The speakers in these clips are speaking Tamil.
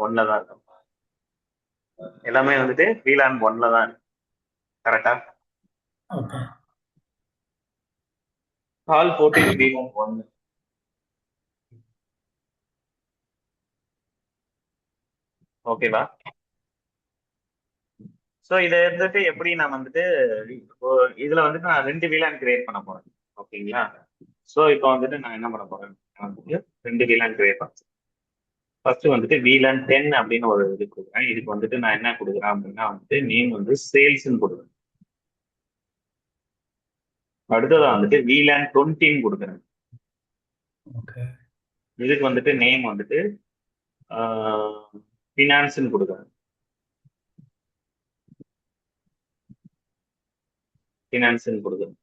ஒன்ல தான் இருக்கும். எல்லாமே வந்துட்டு VLAN 1ல தான் இருக்கு. கரெக்டா? ஓகே. கால் போர்ட் இன் VLAN 1. ஓகேவா? ஸோ இதை இருந்துட்டு எப்படி நான் வந்துட்டு இப்போ இதுல வந்துட்டு நான் 2 VLAN கிரியேட் பண்ண போறேன். ஓகேங்களா? ஸோ இப்போ வந்துட்டு நான் என்ன பண்ண போறேன், நான் வந்துட்டு 2 VLAN கிரியேட் பண்ணேன். ஃபர்ஸ்ட் வந்துட்டு VLAN 10 அப்படின்னு ஒரு இது கொடுக்குறேன். இதுக்கு வந்துட்டு நான் என்ன கொடுக்குறேன் அப்படின்னா வந்துட்டு நேம் வந்து சேல்ஸ்ன்னு கொடுக்குறேன். அடுத்ததா வந்துட்டு VLAN 20 கொடுக்குறேன். ஓகே. இதுக்கு வந்துட்டு நேம் வந்துட்டு ஃபினான்ஸ்ன்னு கொடுக்குறேன். ஃபினான்ஸ்ன்னு கொடுக்குறேன்.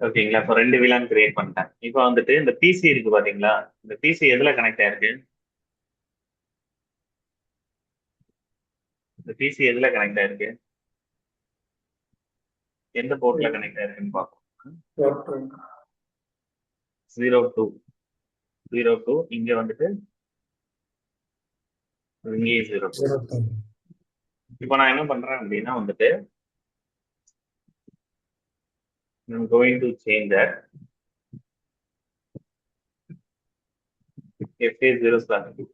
ஓகேங்களா? இப்போ 2 VLAN கிரியேட் பண்ணிட்டேன். இப்போ வந்துட்டு இந்த பிசி இருக்கு பாத்தீங்களா? இந்த பிசி எதுல கனெக்ட் ஆயிருக்கு? இந்த பிசி எதுல கனெக்ட் ஆயிருக்கு? எந்த போர்ட்ல கனெக்ட் ஆயிருக்குன்னு பார்ப்போம். 02 02 இங்க வந்துட்டு இங்கே 02. இப்போ நான் என்ன பண்றேன் அப்படின்னா வந்துட்டு I'm going to change that FA0/2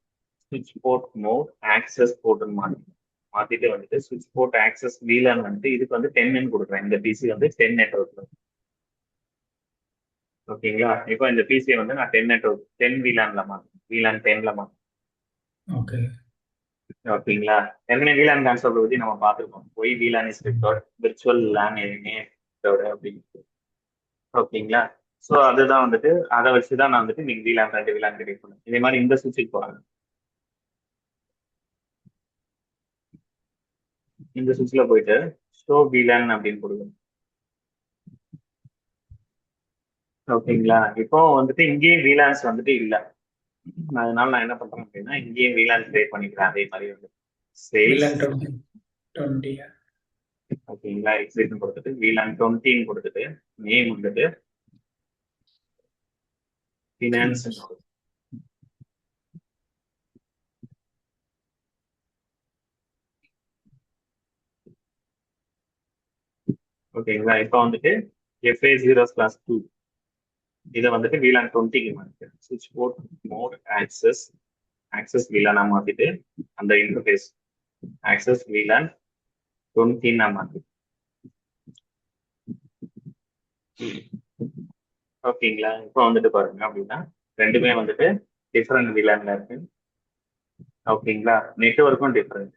switch port mode access port மாத்திட்டு வந்துட்டு switch port access VLAN வந்துட்டு இதுக்கு வந்து 10 கொடுக்குறேன். இந்த பிசி வந்து 10 நெட்வொர்க். ஓகேங்களா? இப்போ இந்த பிசியை வந்து நான் 10 நெட்வொர்க் 10 VLANல மாத்தேன். VLAN 10ல மாத்தேன். ஓகே. ஓகேங்களா? ஏற்கனவே VLAN கான்செப்ட் பத்தி நம்ம பார்த்துருக்கோம். போய் VLAN is without virtual LAN எதுவுமே அப்படின்னு. ஓகேங்களா? ஸோ அதுதான் வந்துட்டு அதை வச்சுதான் நான் வந்துட்டு இன்னைக்கு VLAN 2 VLAN கிரியேட் பண்ணேன். இதே மாதிரி இந்த சுவிட்சுக்கு போறாங்க. இந்த சுவிட்ச்ல போயிட்டு ஷோ VLAN அப்படின்னு கொடுக்கணும். ஓகேங்களா? இப்போ வந்துட்டு இங்கேயும் VLANs வந்துட்டு இல்லை. அதனால நான் என்ன பண்றேன் அப்படின்னா இங்கேயும் VLAN கிரியேட் பண்ணிக்கிறேன். அதே மாதிரி வந்து சேல்ஸ். VLAN 20. ஓகேங்களா? எக்ஸிட்னு கொடுத்துட்டு VLAN 20 கொடுத்துட்டு நேம் வந்துட்டு ஃபினான்ஸ். ஓகேங்களா? இப்போ வந்துட்டு FA0/2 இதை வந்துட்டு VLAN 20க்கு மாத்திக்கிறேன். சுவிட்ச் போர்ட் மோட் ஆக்சஸ் VLAN மாத்திட்டு அந்த இன்டர்ஃபேஸ் ஆக்சஸ் VLAN 20 மாத்திட்டு. ஓகேங்களா? இப்போ வந்துட்டு பாருங்க அப்படின்னா ரெண்டுமே வந்துட்டு டிஃப்ரெண்ட் VLANல இருக்கு. ஓகேங்களா? நெட்வொர்க்கும் டிஃப்ரெண்ட்.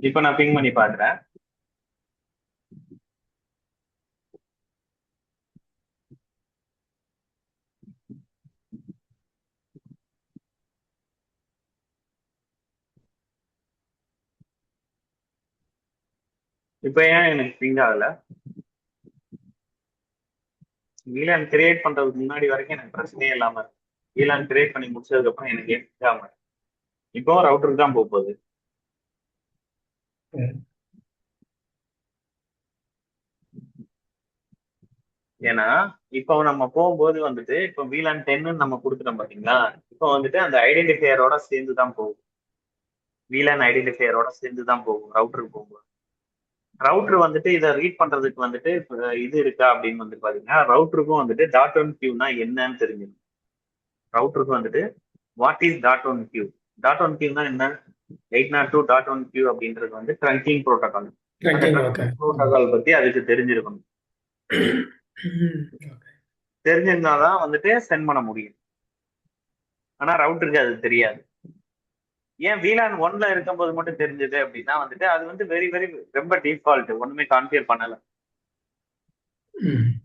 இப்போ நான் பிங் பண்ணி பாக்குறேன். இப்போ ஏன் எனக்கு பிங் ஆகல? VLAN கிரியேட் பண்றதுக்கு முன்னாடி வரைக்கும் எனக்கு பிரச்சனையே இல்லாம இருக்கு. VLAN கிரியேட் பண்ணி முடிச்சதுக்கு அப்புறம் எனக்கு ஏன் பிங் ஆகாம? இப்போ ரவுட்டருக்கு தான் போகுது. ஏன்னா இப்போ நம்ம போகும்போது வந்துட்டு இப்போ VLAN 10 நம்ம கொடுத்துட்டோம் பாத்தீங்களா? இப்போ வந்துட்டு அந்த ஐடென்டிஃபையரோட சேர்ந்து தான் போகும். VLAN ஐடென்டிஃபையரோட சேர்ந்து தான் போகும் ரவுட்டருக்கு போகும்போது. ரவுட்டர் வந்துட்டு இதை ரீட் பண்றதுக்கு வந்துட்டு இது இருக்கா அப்படின்னு வந்து பாத்தீங்கன்னா ரவுட்டருக்கும் வந்துட்டு டாட் ஒன் கியூனா என்னன்னு தெரிஞ்சிடும். ரவுட்டருக்கு வந்துட்டு what is dot one q? Dot one கியூனா என்ன? 802.1q அப்படின்றது வந்து ட்ரங்கிங் ப்ரோட்டோகால். அந்த ட்ரங்கிங் ப்ரோட்டோகால் பத்தி அதுக்கு தெரிஞ்சிருக்கணும். தெரிஞ்சிருந்தாதான் வந்துட்டு சென்ட் பண்ண முடியும். ஆனா ரவுட்டருக்கு அது தெரியாது. ஏன் VLAN 1ல இருக்கும்போது மட்டும் தெரிஞ்சது அப்படின்னா வந்துட்டு அது வந்து வெரி வெரி ரொம்ப டிஃபால்ட், ஒண்ணுமே கான்ஃபிகர் பண்ணல.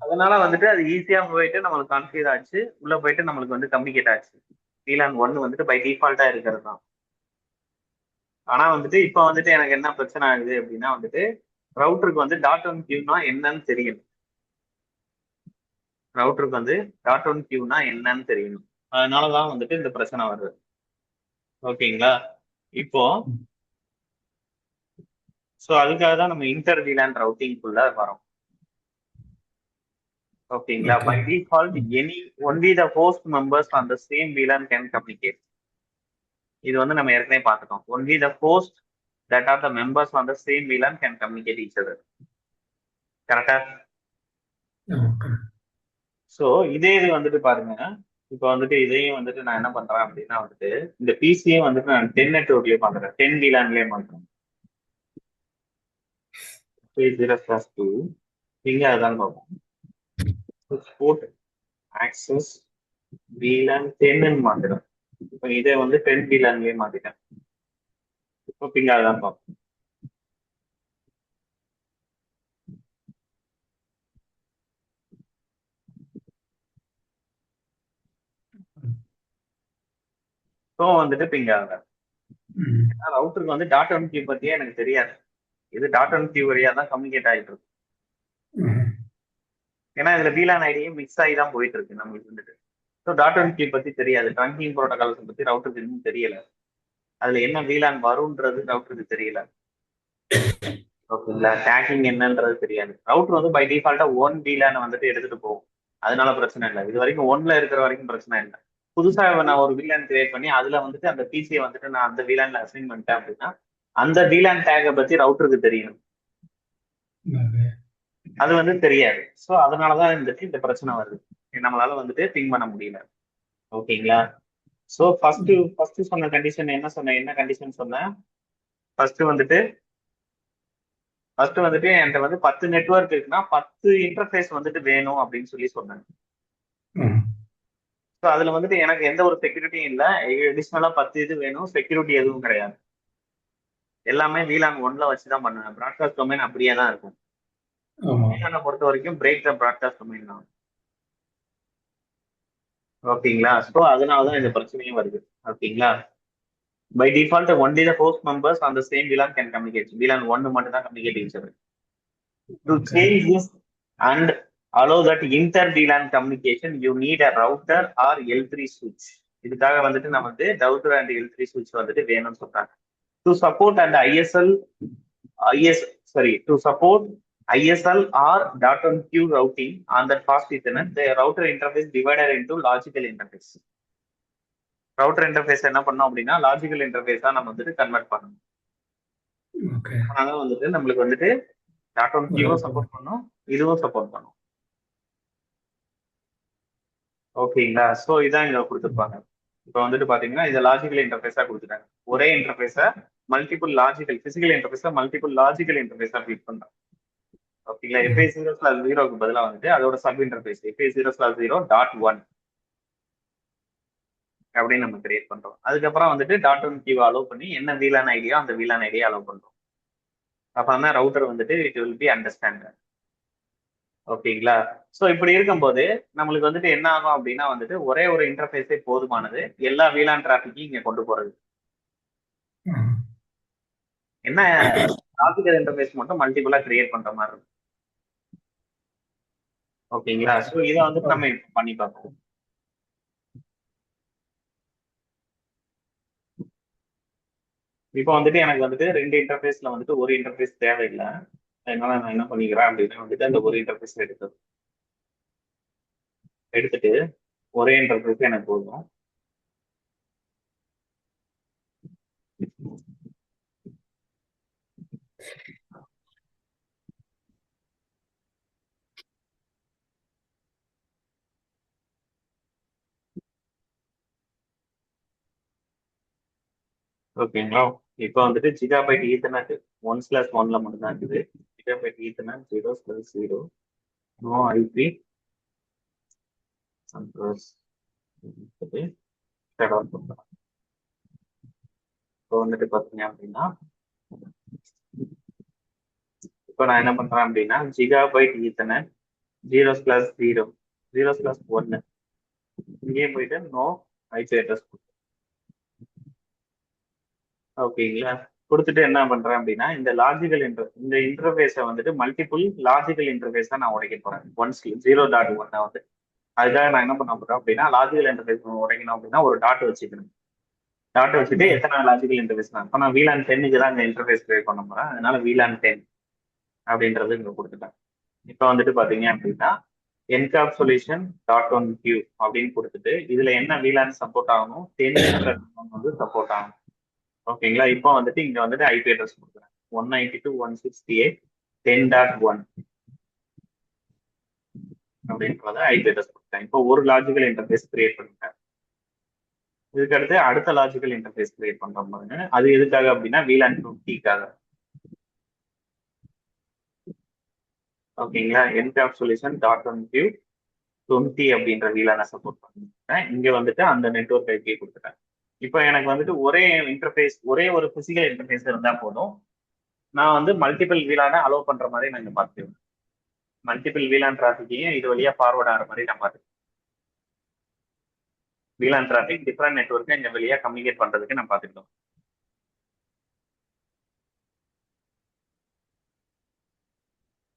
அதனால வந்துட்டு அது ஈஸியா போயிட்டு நம்மளுக்கு கான்ஃபிகர் ஆச்சு, உள்ள போயிட்டு நம்மளுக்கு வந்து கம்யூனிகேட் ஆச்சு. VLAN 1 வந்துட்டு பை டிஃபால்ட்டா இருக்கிறது தான். ஆனா வந்துட்டு இப்போ வந்துட்டு எனக்கு என்ன பிரச்சனை ஆகுது அப்படின்னா வந்துட்டு ரவுட்டருக்கு வந்து டாட் ஒன் கியூனா என்னன்னு தெரியணும். ரவுட்டருக்கு வந்து டாட் ஒன் கியூனா என்னன்னு தெரியணும். அதனாலதான் வந்துட்டு இந்த பிரச்சனை வருது. ஓகேங்களா? இப்போ ஸோ அதுக்காக தான் நம்ம இன்டர் VLAN ரவுட்டிங்குள்ள வரோம். ஓகேங்களா? By Okay. Default any only the host members on the same VLAN can communicate. இது வந்து நம்ம ஏற்கனவே பார்த்துட்டோம். Only the host that are the members on the same VLAN can communicate each other. கரெக்டா? Okay. ஸோ இதே இது வந்துட்டு பாருங்க, இப்போ வந்துட்டு இதையும் வந்துட்டு நான் என்ன பண்றேன் அப்படின்னா வந்துட்டு இந்த பிசியும் வந்துட்டு நான் 10 நெட்ஒர்க்லயே பாக்குறேன், 10 VLANலயே பண்றேன். 30/2 இங்க அதான் பார்ப்போம். போர்ட் ஆக்சஸ் VLAN 10 மாத்திரம். இப்போ இதை வந்து 10 VLANலயே மாத்திட்டேன். இப்போ பிங்க அதான் பார்ப்போம். ஸோ வந்துட்டு பிங்க ஆகுது. ரவுட்டருக்கு வந்து டாட் ஒன் கியூ பத்தியே எனக்கு தெரியாது. இது டாட் ஒன் கியூ வழியா தான் கம்யூனிகேட் ஆகிட்டு இருக்கு. ஏன்னா இதுல VLAN ஐடியும் மிக்ஸ் ஆகி தான் போயிட்டு இருக்கு நம்மளுக்கு வந்துட்டு. ஸோ டாட் ஒன் கியூ பத்தி தெரியாது, ட்ரங்கிங் ப்ரோட்டோகால்ஸ் பத்தி ரவுட்டருக்கு இன்னும் தெரியல. அதுல என்ன VLAN வரும்ன்றது ரவுட்டருக்கு தெரியல. ஓகேங்களா? டேக்கிங் என்னன்றது தெரியாது. ரவுட்டர் வந்து பை டிஃபால்ட்டா ஒன் VLAN வந்துட்டு எடுத்துட்டு போகும். அதனால பிரச்சனை இல்லை. இது வரைக்கும் ஒன்ல இருக்கிற வரைக்கும் பிரச்சனை இல்லை. புதுசா நான் ஒரு VLAN கிரியேட் பண்ணி அதுல வந்துட்டு அந்த பிசியை வந்துட்டு நான் அந்த VLANல அசைன் பண்ணிட்டேன் அப்படின்னா அந்த VLAN டேகை பத்தி ரவுட்டருக்கு தெரியணும். அது வந்து தெரியாது. ஸோ அதனாலதான் வந்துட்டு இந்த பிரச்சனை வருது. நம்மளால வந்துட்டு திங்க் பண்ண முடியல. ஓகேங்களா? ஸோ ஃபர்ஸ்ட் சொன்ன கண்டிஷன் என்ன கண்டிஷன் சொன்னேன்? ஃபர்ஸ்ட் வந்துட்டு என்கிட்ட வந்து 10 நெட்வொர்க் இருக்குன்னா 10 இன்டர்ஃபேஸ் வந்துட்டு வேணும் அப்படின்னு சொல்லி சொன்னேன். ஸோ அதுல வந்துட்டு எனக்கு எந்த ஒரு செக்யூரிட்டியும் இல்லை. அடிஷ்னலா 10 இது வேணும், செக்யூரிட்டி எதுவும் கிடையாது. எல்லாமே VLAN 1ல வச்சுதான் பண்ணுவேன். ப்ராட்காஸ்ட் டொமைன் அப்படியே தான் இருக்கும். VLAN பொறுத்த வரைக்கும் பிரேக் த ப்ராட்காஸ்ட் டொமைன் தான். ஓகேங்களா? ஸோ அதனாலதான் இந்த பிரச்சனையும் வருது. ஓகேங்களா? By default only the host members on the same VLAN can communicate. VLAN 1 மட்டும் தான் communicate each other. To change this and allow that inter VLAN communication, you need a router or L3 switch. இதுக்காக வந்துட்டு நம்ம வந்து ரவுட்டர் அண்ட் L3 switch வந்துட்டு வேணும்னு சொல்றாங்க. To support and to support ISL or .1Q routing on that fast Ethernet, the router interface divided into logical interface. Router interface என்ன பண்ணோம் அப்படின்னா லாஜிக்கல் இன்டர்ஃபேஸா நம்ம வந்துட்டு கன்வெர்ட் பண்ணணும். அதனால வந்துட்டு நம்மளுக்கு வந்துட்டு டாட் ஒன் கியூவும் சப்போர்ட் பண்ணும், இதுவும் சப்போர்ட் பண்ணும். ஓகேங்களா? ஸோ இதான் இங்க கொடுத்துருப்பாங்க. இப்போ வந்துட்டு பாத்தீங்கன்னா இதை லாஜிக்கல் இன்டர்ஃபேஸா கொடுத்துட்டாங்க. ஒரே இன்டர்ஃபேஸை மல்டிபிள் லாஜிக்கல் பிசிக்கல் இன்டர்ஃபேஸா மல்டிபிள் லாஜிக்கல் இன்டர்ஃபேஸா ஃபீட் பண்றாங்க. ஓகேங்களா? FA0/0க்கு பதிலாக வந்துட்டு அதோட சப் இன்டர்ஃபேஸ் FA0/0.1 அப்படின்னு நம்ம கிரியேட் பண்றோம். அதுக்கப்புறம் வந்துட்டு டாட் ஒன் கியூ அலோவ் பண்ணி என்ன VLAN ஐடியோ அந்த VLAN ஐடியா அலோவ் பண்றோம். அப்பதான் ரவுட்டர் வந்துட்டு இட் வில் பி அண்டர்ஸ்டாண்ட். ஓகேங்களா? ஸோ இப்படி இருக்கும்போது நம்மளுக்கு வந்துட்டு என்ன ஆகும் அப்படின்னா வந்துட்டு ஒரே ஒரு இன்டர்ஃபேஸே போதுமானது எல்லா VLAN டிராஃபிக்கையும் இங்க கொண்டு போறது. என்ன லாஜிக்கல் இன்டர்ஃபேஸ் மட்டும் மல்டிபிளா கிரியேட் பண்ற மாதிரி இருக்கும். ஓகேங்களா? ஸோ இதை வந்துட்டு நம்ம இப்போ பண்ணி பார்ப்போம். இப்போ வந்துட்டு எனக்கு வந்துட்டு 2 இன்டர்ஃபேஸ்ல வந்துட்டு ஒரு இன்டர்ஃபேஸ் தேவையில்லை. அதனால நான் என்ன பண்ணிக்கிறேன் அப்படின்னா வந்துட்டு அந்த ஒரு இன்டர்ஃபேஸ் எடுத்துட்டு ஒரே இன்டர்ஃபேஸ் எனக்கு போதும். ஓகேங்களா? இப்போ வந்துட்டு ஜிகாபைட் ஈத்தர்நெட் 1/1ல மட்டும் தான் இருக்குது. Gigabyte ethernet 0/0 no IP address இப்போ வந்துட்டு பாத்தீங்க அப்படின்னா இப்போ நான் என்ன பண்றேன் அப்படின்னா ஜிகாபைட் ஈத்தர்நெட் 0/0 0/1 இங்கே போயிட்டு நோ ஐபி அட்ரஸ். ஓகேங்களா? கொடுத்துட்டு என்ன பண்றேன் அப்படின்னா இந்த இன்டர்ஃபேஸை வந்துட்டு மல்டிபிள் லாஜிக்கல் இன்டர்ஃபேஸா நான் உடைக்க போறேன். 0.1 வந்து அதுக்காக நான் என்ன பண்ண போறேன் அப்படின்னா லாஜிக்கல் இன்டர்ஃபேஸ் உடைக்கணும் அப்படின்னா ஒரு டாட் வச்சுக்கணும். டாட் வச்சுட்டு எத்தனை லாஜிக்கல் இன்டர்ஃபேஸ் தான் இப்போ நான் VLAN 10க்கு தான் இந்த இன்டர்ஃபேஸ் கிரியேட் பண்ண போறேன். அதனால VLAN 10 அப்படின்றது இங்க கொடுத்துட்டேன். இப்போ வந்துட்டு பாத்தீங்க அப்படின்னா என்கேப்சுலேஷன் டாட் ஒன் கியூ அப்படின்னு கொடுத்துட்டு இதுல என்ன VLAN சப்போர்ட் ஆகணும் 10 வந்து சப்போர்ட் ஆகணும். ஓகேங்களா. இப்போ வந்துட்டு இங்க வந்துட்டு ஐபி அட்ரஸ் கொடுக்குறேன் 192.168.10.1 அப்படின்றத ஐபி அட்ரஸ் கொடுத்தேன். இப்போ ஒரு லாஜிக்கல் இன்டர்ஃபேஸ் கிரியேட் பண்ணிட்டேன். இதுக்கு அடுத்து அடுத்த லாஜிக்கல் இன்டர்ஃபேஸ் கிரியேட் பண்றோம் பாருங்க. அது எதுக்காக அப்படின்னா VLAN 20க்காக. ஓகேங்களா. என்கேப்சுலேஷன் டாட் ஒன் கியூ 20 அப்படின்ற VLAN சப்போர்ட் பண்ணிட்டேன். இங்க வந்துட்டு அந்த நெட்வொர்க் ஐபியை கொடுத்துட்டேன். இப்போ எனக்கு வந்துட்டு ஒரே இன்டர்ஃபேஸ் ஒரே ஒரு பிசிக்கல் இன்டர்ஃபேஸ் இருந்தா போதும். நான் வந்து மல்டிபிள் VLAN அலோவ் பண்ற மாதிரி நாங்க பார்த்துக்குவேன். மல்டிபிள் VLAN டிராஃபிக்கையும் இது வழியா ஃபார்வர்ட் ஆகிற மாதிரி நான் பார்த்துக்குவேன். VLAN டிராஃபிக் டிஃபரெண்ட் நெட்வொர்க்கை இங்க வெளியா கம்யூனிகேட் பண்றதுக்கு நான் பார்த்துக்கிட்டோம்.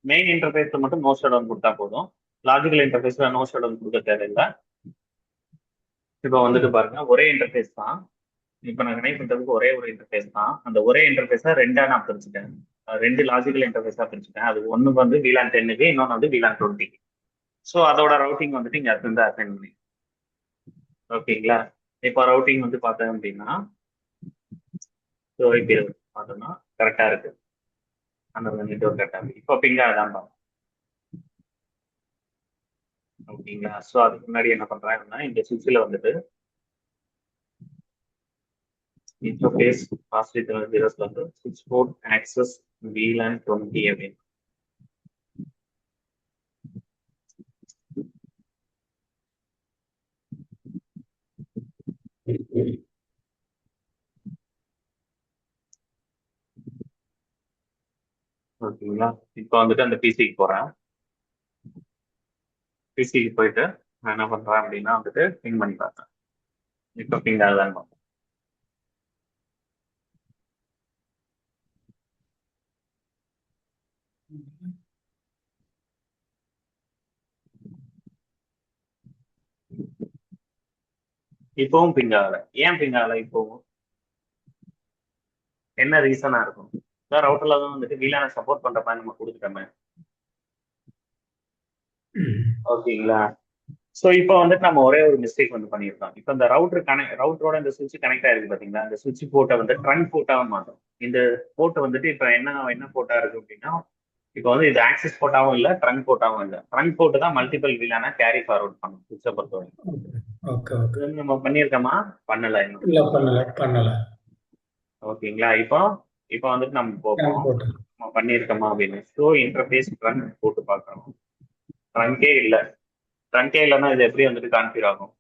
மெயின் இன்டர்ஃபேஸ் மட்டும் நோ ஷட்டவுன் கொடுத்தா போதும். லாஜிக்கல் இன்டர்ஃபேஸ்ல நோ ஷட்டவுன் கொடுக்க தேவையில்லை. இப்போ வந்துட்டு பாருங்க ஒரே இன்டர்ஃபேஸ் தான். இப்போ நான் கனெக்ட் பண்றதுக்கு ஒரே ஒரு இன்டர்ஃபேஸ் தான். அந்த ஒரே இன்டர்ஃபேஸா ரெண்டா நான் பிரிச்சுட்டேன். ரெண்டு லாஜிக்கல் இன்டர்ஃபேஸா பிரிச்சுட்டேன். அது ஒன்று வந்து VLAN 10க்கு, இன்னொன்று வந்து VLAN 20க்கு. ஸோ அதோட ரவுட்டிங் வந்துட்டு இங்க இருந்து அசைன் பண்ணி. ஓகேங்களா. இப்போ ரவுட்டிங் வந்து பார்த்தேன் அப்படின்னா ஐபி பார்த்தோம்னா கரெக்டா இருக்கு. அந்த நெட்வொர்க் கரெக்டா இருக்கு. இப்போ பிங்கா தான் பார்ப்போம். ஓகேங்களா. ஸோ அதுக்கு முன்னாடி என்ன பண்றாங்கன்னா இந்த சுவிட்சில் வந்துட்டு இன்டர்ஃபேஸ் பாசிட்டிவ் ஜீரோஸ்ல வந்து சுவிட்ச் போர்ட் ஆக்சஸ் VLAN 20 அப்படின்னு. ஓகேங்களா. இப்போ வந்துட்டு அந்த பிசிக்கு போறேன். பிசிக்கு போயிட்டு நான் என்ன பண்றேன் அப்படின்னா வந்துட்டு பிங் பண்ணி பார்த்தேன். இப்போ பிங் ஆகுதான்னு பார்ப்போம். இப்பவும் பிங் ஆகல. ஏன் பிங் ஆகல? இப்போவும் என்ன ரீசனா இருக்கும்? ரவுட்டர்ல தான் வந்துட்டு VLAN சப்போர்ட் பண்ற மாதிரி நம்ம கொடுத்துட்டோமே. ஓகேங்களா. ஸோ இப்போ வந்துட்டு நம்ம ஒரே ஒரு மிஸ்டேக் வந்து பண்ணியிருக்கோம். இப்போ இந்த ரவுட்டரோட இந்த சுவிட்ச் கனெக்ட் ஆயிருக்கு பாத்தீங்களா. இந்த சுவிட்ச் போர்ட்டை வந்து ட்ரங்க் போர்ட்டாக மாட்டோம். இந்த போர்ட் வந்துட்டு இப்போ என்ன போர்ட்டா இருக்கு அப்படின்னா இப்போ வந்து இது ஆக்சஸ் போர்ட்டாவும் இல்லை, ட்ரங்க் போர்ட்டாவும் இல்லை. ட்ரங்க் போர்ட் தான் மல்டிபிள் VLAN கேரி ஃபார்வர்ட் பண்ணும் சுவிட்சை பொறுத்தவரைக்கும். நம்ம பண்ணியிருக்கோமா? பண்ணல இன்னும். இல்ல பண்ணல. ஓகேங்களா. இப்போ இப்போ வந்துட்டு நம்ம போவோம் நம்ம பண்ணியிருக்கோமா அப்படின்னு. ஸோ இன்டர்ஃபேஸ் ட்ரங்க் போட்டு பார்க்கணும். ட்ரங்கே இல்லை. ட்ரங்கே இல்லைன்னா இது எப்படி வந்துட்டு கான்ஃபிகர் ஆகும்?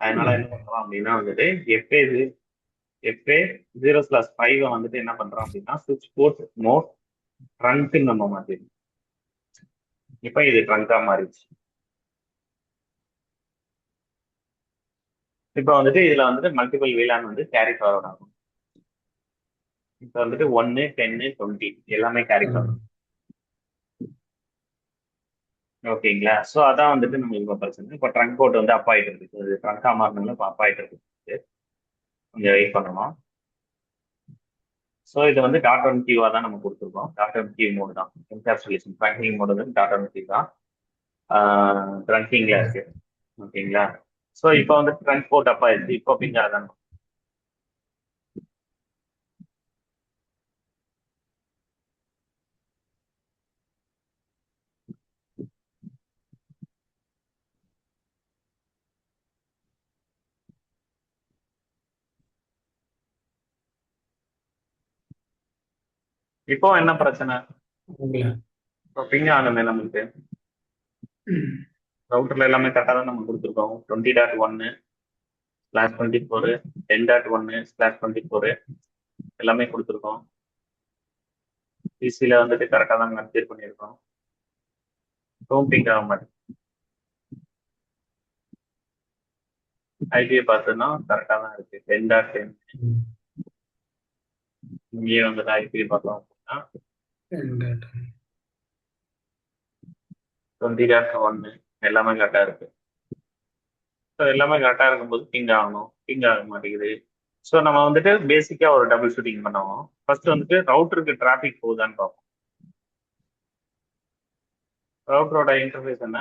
அதனால என்ன பண்றோம் அப்படின்னா வந்துட்டு FA 0/5 வந்துட்டு என்ன பண்றோம் அப்படின்னா சுவிட்ச் போர்ட் மோட் ட்ரங்க்னு நம்ம மாத்திடும். இப்போ இது ட்ரங்கா மாறிடுச்சு. இப்போ வந்துட்டு இதுல வந்துட்டு மல்டிபிள் VLAN வந்து கேரி ஃபார்வர்ட் ஆகும். இப்போ வந்துட்டு 1, 10, 20 எல்லாமே கேரி ஃபார்வர்ட். ஓகேங்களா. ஸோ அதான் வந்துட்டு நம்மளுக்கு இப்போ பிரச்சனை. இப்போ ட்ரங்க் போர்ட் வந்து அப் ஆயிட்டு இருக்கு. ட்ரங்கா மாறினாலும் இப்போ அப் ஆயிட்டு இருக்கு. கொஞ்சம் வெயிட் பண்ணணும். ஸோ இது வந்து டாட் ஒன் கியூவா தான் நம்ம கொடுத்துருக்கோம். டாட் ஒன் கியூ மோடு தான் என்கேப்சுலேஷன் ட்ரங்கிங் மோடு வந்து டாட் ஒன் கியூ தான் ட்ரங்கிங்ல இருக்கு. ஓகேங்களா. ஸோ இப்போ வந்து ட்ரங்க் போர்ட் அப் ஆயிடுச்சு. இப்போ பிங்கா தான். இப்போ என்ன பிரச்சனை? இப்போ பிங் ஆகணுமே நம்மளுக்கு. ரவுட்டர்ல எல்லாமே கரெக்டாக தான் நம்ம கொடுத்துருக்கோம். 20.1/24 10.1/24 எல்லாமே கொடுத்துருக்கோம். பிசியில் வந்துட்டு கரெக்டாக தான் கன்ஃபிகர் பண்ணியிருக்கோம். இப்போவும் பிங் ஆக மாட்டேன். ஐபியை பார்த்தோன்னா கரெக்டாக தான் இருக்கு. 10.10 இங்கேயே வந்துட்டு ஐபியை பார்த்தோம் அப்படின்னா 20.1 எல்லாமே கரெக்டாக இருக்கு. ஸோ எல்லாமே கரெக்டாக இருக்கும்போது பிங் ஆகணும். பிங் ஆக மாட்டேங்குது. ஸோ நம்ம வந்துட்டு பேசிக்காக ஒரு டபுள் ஷூட்டிங் பண்ணுவோம். ஃபர்ஸ்ட் வந்துட்டு ரவுட்டருக்கு டிராஃபிக் போகுதான்னு பார்ப்போம். ரவுட்டரோட இன்டர்ஃபேஸ் என்ன?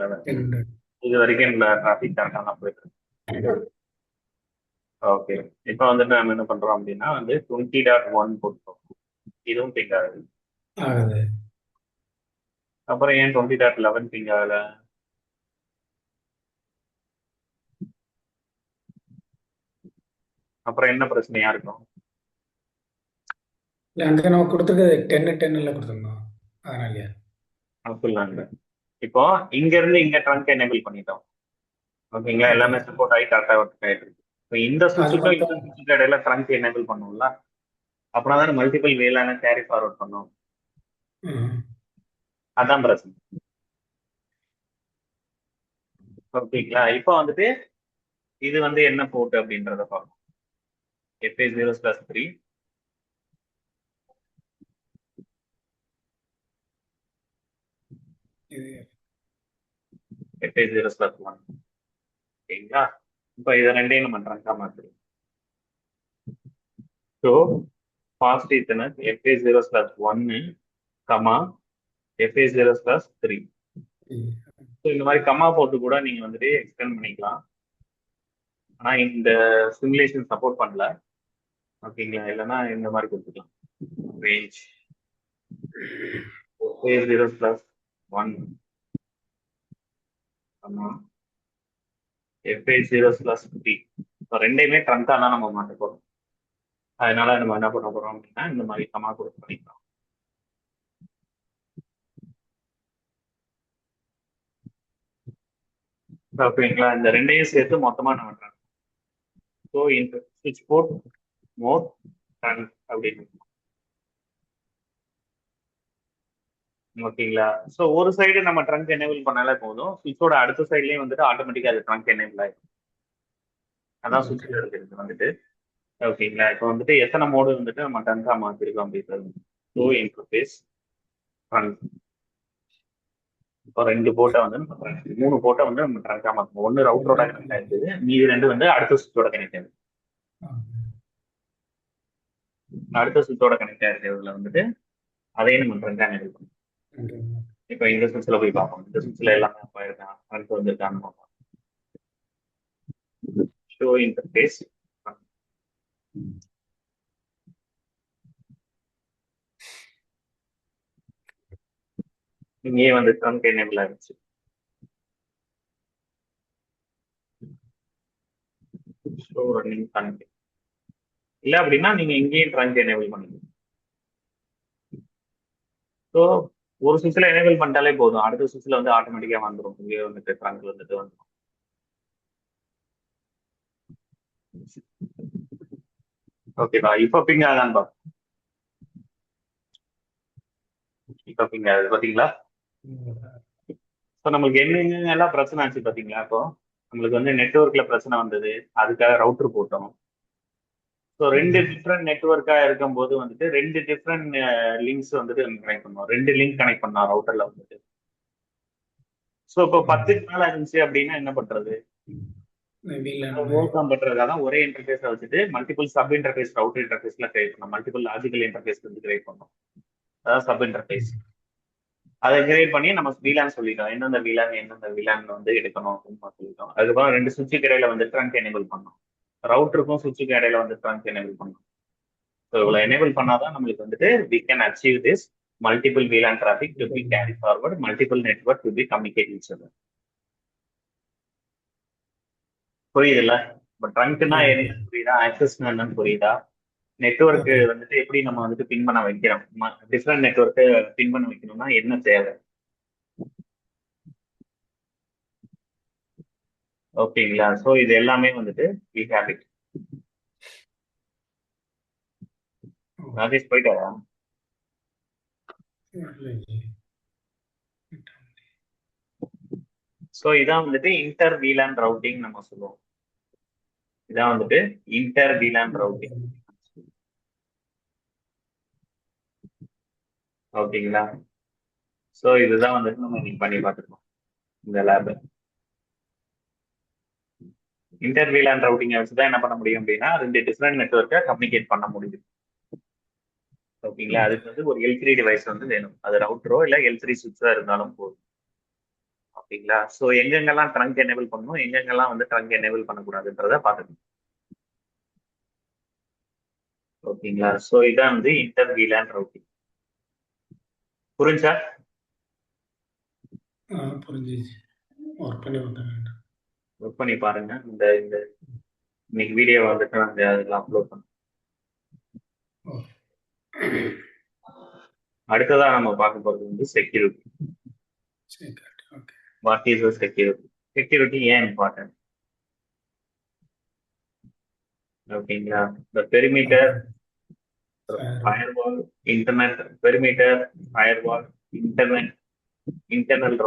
11. 10. இது வரைக்கும் இந்த டிராஃபிக் கரெக்டாக தான் போயிட்டு இருக்கு. ஓகே, இப்போ வந்துட்டு நம்ம என்ன பண்றோம் அப்படின்னா வந்து 20.1 போட்டோம். இதுவும் பிங் ஆகுது. ஆகுது. அப்புறம் ஏன் 20.11 பிங் ஆகல? அப்புறம் என்ன பிரச்சனையா இருக்கும்? இல்லை அங்கே நம்ம கொடுத்துருக்கிறது 10 கொடுத்துருந்தோம், அதனாலயா? அப்படிலாங்க. இப்போ இங்க இருந்து இங்க ட்ரங்க் எனேபிள் பண்ணிட்டோம். ஓகேங்களா, ஓகே. எல்லாமே சப்போர்ட் ஆகி கரெக்டாக ஒர்க் ஆயிட்டு இருக்கு. இப்போ இந்த அது சுவிட்சுக்கும் இந்த மட்டும். சுவிட்சுக்கு இடையில ட்ரங்க் எனேபிள் பண்ணுவோம்ல, அப்புறம் தானே மல்டிபிள் வேலான கேரி ஃபார்வர்ட் பண்ணும். ம். அதான் பிரச்சனை. ஓகேங்களா, இப்போ வந்துட்டு இது வந்து என்ன போர்ட் அப்படின்றத பார்ப்போம். FA0/3 இது FA0/1. ஓகேங்களா, இப்போ இதை ரெண்டையும் நம்ம ட்ரங்கா மாத்துறோம். So fast ethernet FA0/1 comma FA0/3. So இந்த மாதிரி கமா போட்டு கூட நீங்க வந்துட்டு எக்ஸ்டெண்ட் பண்ணிக்கலாம். ஆனா இந்த சிமுலேஷன் சப்போர்ட் பண்ணல. ஓகேங்களா, இல்லைன்னா இந்த மாதிரி கொடுத்துக்கலாம். Range FA0/1 comma FA0/3. So ரெண்டையுமே ட்ரங்கா தான் நம்ம மாட்ட போறோம். அதனால நம்ம என்ன பண்ண போறோம் அப்படின்னா இந்த மாதிரி கமா கொடுத்து பண்ணிக்கலாம். ஓகேங்களா, இந்த ரெண்டையும் சேர்த்து மொத்தமா நம்ம ட்ரங்க். ஸோ இந்த ஸ்விட்ச் போர்ட் மோட் ட்ரங்க் அப்படின்னு. ஓகேங்களா, ஸோ ஒரு சைடு நம்ம ட்ரங்க் எனேபிள் பண்ணாலே போதும், ஸ்விட்சோட அடுத்த சைட்லயும் வந்துட்டு ஆட்டோமேட்டிக்கா அது ட்ரங்க் எனேபிள் ஆயிடும். அதான் ஓகே. சுவிட்சில் இருக்கிறது வந்துட்டு. ஓகேங்களா, இப்போ வந்துட்டு எத்தனை மோடு வந்துட்டு நம்ம ட்ரங்கா மாத்திருக்கோம் அப்படின்றது. Do interface trunk. இப்போ 2 போர்ட்டை வந்து நம்ம trunk- 3 போர்ட்டை வந்து நம்ம ட்ரங்கா மாற்றணும். ஒன்று ரவுட்டரோட கனெக்ட் ஆயிருக்குது, மீதி 2 வந்து அடுத்த சுவிட்சோட கனெக்ட் ஆயிருக்கு. அடுத்த சுவிட்சோட கனெக்ட் ஆயிருக்கிறதுல வந்துட்டு அதையும் நம்ம ட்ரங்கா எனேபிள் பண்ணணும். இப்போ இந்த சுவிட்சில் போய் பார்ப்போம். இந்த சுவிட்சில் எல்லாமே அப்போ இருக்கான் ட்ரங்க் வந்திருக்கான்னு பார்ப்போம். Show interface. இங்கேயே வந்து ட்ரங்க் எனேபிள் ஆயிடுச்சு. Show running connect. இல்லை அப்படின்னா நீங்க இங்கேயும் ட்ரங்க் எனேபிள் பண்ணுங்க. ஸோ ஒரு சுவிட்சில் எனேபிள் பண்ணிட்டாலே போதும், அடுத்த சுவிட்சில் வந்து ஆட்டோமேட்டிக்காக வந்துடும். இங்கே வந்துட்டு ட்ரங்க் வந்துட்டு வந்துடும். ஓகேவா, இப்போ பிங் ஆகான்னு பார்ப்போம். இப்போ பிங் ஆகுது பார்த்தீங்களா? ஸோ நம்மளுக்கு என்னென்னலாம் பிரச்சனை ஆச்சு பார்த்தீங்களா? இப்போ நம்மளுக்கு வந்து நெட்வொர்க்ல பிரச்சனை வந்தது, அதுக்காக ரவுட்டர் போட்டோம். ஸோ 2 டிஃப்ரெண்ட் நெட்வொர்க்கா இருக்கும்போது வந்துட்டு 2 டிஃப்ரெண்ட் லிங்க்ஸ் வந்துட்டு கனெக்ட் பண்ணோம். 2 லிங்க் கனெக்ட் பண்ணோம் ரவுட்டர்ல வந்துட்டு. ஸோ இப்போ 10க்கு மேல இருந்துச்சு அப்படின்னா என்ன பண்றது? ஓவர் கம் பண்றதுக்காக தான் ஒரே இன்டர்ஃபேஸை வச்சுட்டு மல்டிபிள் சப் இன்டர்ஃபேஸ் ரவுட்டர் இன்டர்ஃபேஸ்ல கிரியேட் பண்ணோம். மல்டிபிள் லாஜிக்கல் இன்டர்ஃபேஸ் வந்து கிரியேட் பண்ணோம். அதாவது சப் இன்டர்ஃபேஸ். அதை கிரியேட் பண்ணி நம்ம VLAN சொல்லிட்டோம், எந்தெந்த VLAN வந்து எடுக்கணும் அப்படின்னு சொல்லிட்டோம். அதுக்கப்புறம் 2 சுவிட்சுக்கு இடையில வந்து ட்ரங்க் எனேபிள் பண்ணோம். ரவுட்டருக்கும் சுவிட்சுக்கு இடையில வந்து ட்ரங்க் எனேபிள் பண்ணோம். ஸோ இவ்வளோ எனேபிள் பண்ணாதான் நம்மளுக்கு வந்துட்டு we can achieve this multiple VLAN traffic to be carried forward, multiple network to be communicate each other. புரியுதுல்ல? இப்போ ட்ரங்க்னா என்னன்னு புரியுதா? ஆக்சஸ்னா என்னன்னு புரியுதா? நெட்வொர்க் வந்துட்டு எப்படி நம்ம வந்துட்டு பின் பண்ண வைக்கிறோம், டிஃப்ரெண்ட் நெட்வொர்க்கு பின் பண்ண வைக்கணும்னா என்ன தேவை? ஓகேங்களா, ஸோ இது எல்லாமே வந்துட்டு we have it. ராஜேஷ் போயிட்டாரா? ஸோ இதான் வந்துட்டு இன்டர் VLAN ரவுட்டிங் நம்ம சொல்லுவோம். இதான் வந்துட்டு இன்டர் VLAN ரவுட்டிங். ஓகேங்களா, ஸோ இதுதான் வந்துட்டு நம்ம இன்னைக்கு பண்ணி பார்த்துருக்கோம் இந்த லேப். இன்டர் VLAN ரவுட்டிங் வச்சு தான் என்ன பண்ண முடியும் அப்படின்னா 2 டிஃப்ரெண்ட் நெட்வொர்க்கை கம்யூனிகேட் பண்ண முடியும். ஓகேங்களா, அதுக்கு வந்து ஒரு L3 டிவைஸ் வந்து வேணும். அது ரவுட்டரோ இல்லை L3 சுவிட்சோ இருந்தாலும் போதும். ஓகேங்களா? ஸோ எங்கெங்கெல்லாம் ட்ரங்க் எனேபிள் பண்ணணும், எங்கெங்கெல்லாம் வந்து ட்ரங்க் எனேபிள் பண்ணக்கூடாதுன்றத பார்த்துக்கணும். ஓகேங்களா? ஸோ இதான் வந்து இன்டர் VLAN ரவுட்டிங். புரிஞ்சா? புரிஞ்சிச்சு. ஒர்க் பண்ணி கொடுத்தாங்க. ஒர்க் பண்ணி பாருங்க. இந்த இந்த இன்னைக்கு வீடியோ வந்துட்டு நாங்கள் அதில் அப்லோட் பண்ணோம். ஓகே. அடுத்ததா நம்ம பார்க்க போறது வந்து செக்யூரிட்டி. சரி, okay. What is security? Security ஏன் இம்பார்ட்டன்ட்? ஓகேங்களா? இந்த perimeter, firewall, internet perimeter, firewall, internet, internal